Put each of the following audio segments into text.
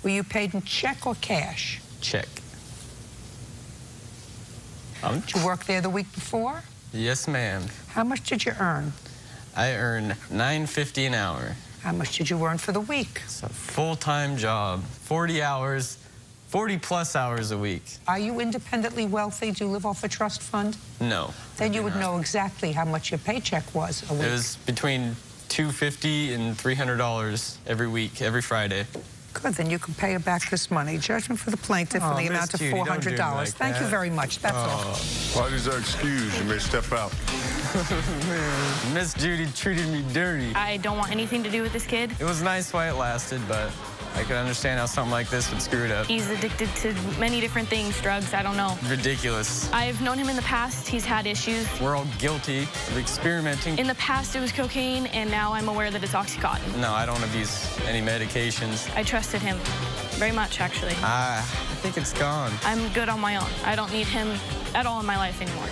Were you paid in check or cash? Check. Did you work there the week before? Yes, ma'am. How much did you earn? I earn $9.50 an hour. How much did you earn for the week? It's a full-time job, 40 hours, 40-plus hours a week. Are you independently wealthy? Do you live off a trust fund? No. Then you would know exactly how much your paycheck was a week. It was between $250 and $300 every week, every Friday. Good, then you can pay her back this money. Judgment for the plaintiff in the amount of $400. Thank you very much. That's all. Parties are excused. You may step out. Miss Judy treated me dirty. I don't want anything to do with this kid. It was nice while it lasted, but I could understand how something like this would screw it up. He's addicted to many different things, drugs, I don't know. Ridiculous. I've known him in the past. He's had issues. We're all guilty of experimenting. In the past, it was cocaine, and now I'm aware that it's Oxycontin. No, I don't abuse any medications. I trusted him very much, actually. I think it's gone. I'm good on my own. I don't need him at all in my life anymore.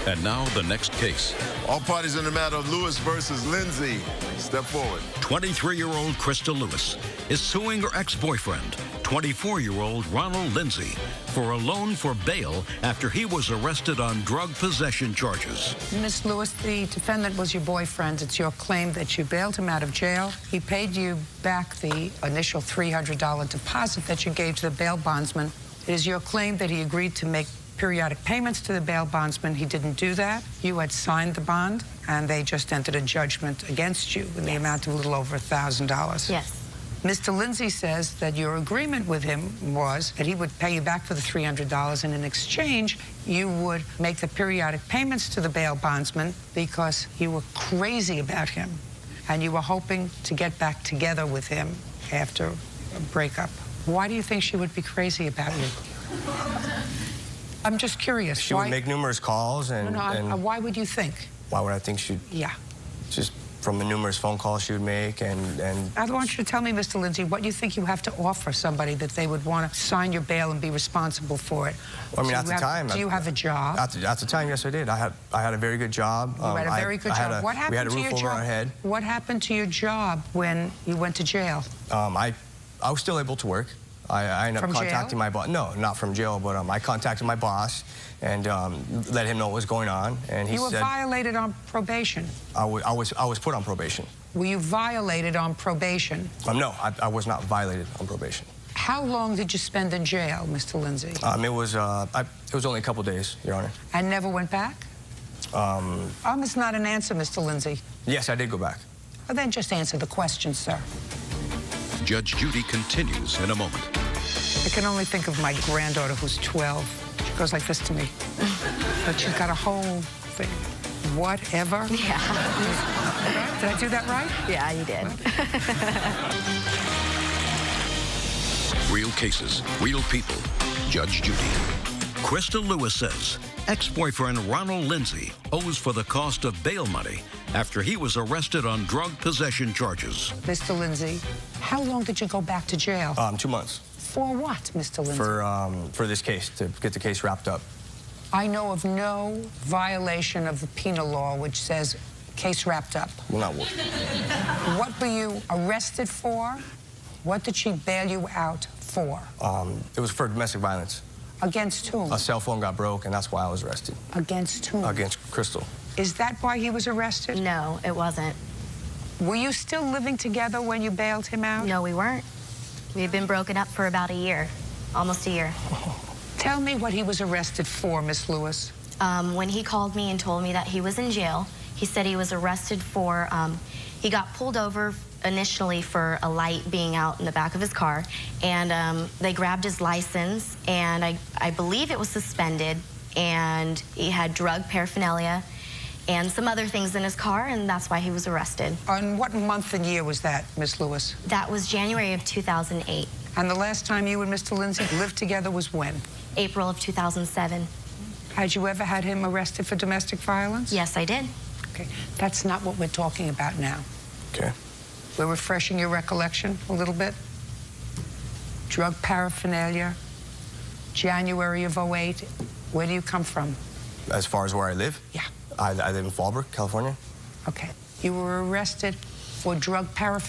And now the next case. All parties in the matter of Lewis versus Lindsay. Step forward. 23-year-old Krista Lewis is suing her ex-boyfriend, 24-year-old Ronald Lindsay, for a loan for bail after he was arrested on drug possession charges. Miss Lewis, the defendant was your boyfriend. It's your claim that you bailed him out of jail. He paid you back the initial $300 deposit that you gave to the bail bondsman. It is your claim that he agreed to make periodic payments to the bail bondsman. He didn't do that. You had signed the bond, and they just entered a judgment against you in the amount of a little over $1,000. Yes. Mr. Lindsay says that your agreement with him was that he would pay you back for the $300, and in exchange, you would make the periodic payments to the bail bondsman because you were crazy about him, and you were hoping to get back together with him after a breakup. Why do you think she would be crazy about you? I'm just curious. She would make numerous calls and... why would you think? Why would I think she'd... Yeah. Just from the numerous phone calls she would make and... I want you to tell me, Mr. Lindsay, what you think you have to offer somebody that they would want to sign your bail and be responsible for it. Well, I mean, at the time... Do you have a job? At the time, yes, I did. I had a very good job. You had a very good job. What happened to your job? We had a roof over our head. What happened to your job when you went to jail? I was still able to work. I ended up contacting my boss. No, not from jail, but I contacted my boss and let him know what was going on. And he said... You were violated on probation. I was put on probation. Were you violated on probation? No, I was not violated on probation. How long did you spend in jail, Mr. Lindsay? It was only a couple days, Your Honor. And never went back? It's not an answer, Mr. Lindsay. Yes, I did go back. Well, then just answer the question, sir. Judge Judy continues in a moment. I can only think of my granddaughter who's 12. She goes like this to me. But she's got a whole thing. Whatever. Yeah. Did I do that right? Yeah, you did. Real cases, real people. Judge Judy. Krista Lewis says ex-boyfriend Ronald Lindsay owes for the cost of bail money after he was arrested on drug possession charges. Mr. Lindsay, how long did you go back to jail? 2 months. For what, Mr. Lindsay? For this case, to get the case wrapped up. I know of no violation of the penal law which says case wrapped up. Well, not what were you arrested for? What did she bail you out for? It was for domestic violence. Against whom? A cell phone got broke, and that's why I was arrested. Against whom? Against Crystal. Is that why he was arrested? No, it wasn't. Were you still living together when you bailed him out? No, we weren't. We had been broken up for about a year, almost a year. Tell me what he was arrested for, Miss Lewis. When he called me and told me that he was in jail, he said he was arrested for, he got pulled over initially for a light being out in the back of his car, and they grabbed his license, and I believe it was suspended, and he had drug paraphernalia and some other things in his car, and that's why he was arrested. On what month and year was that, Miss Lewis? That was January of 2008. And the last time you and Mr. Lindsay lived together was when? April of 2007. Had you ever had him arrested for domestic violence? Yes, I did. Okay, that's not what we're talking about now. Okay. We're refreshing your recollection a little bit. Drug paraphernalia, January of 2008. Where do you come from? As far as where I live? Yeah. I live in Fallbrook, California. Okay. You were arrested for drug paraphernalia.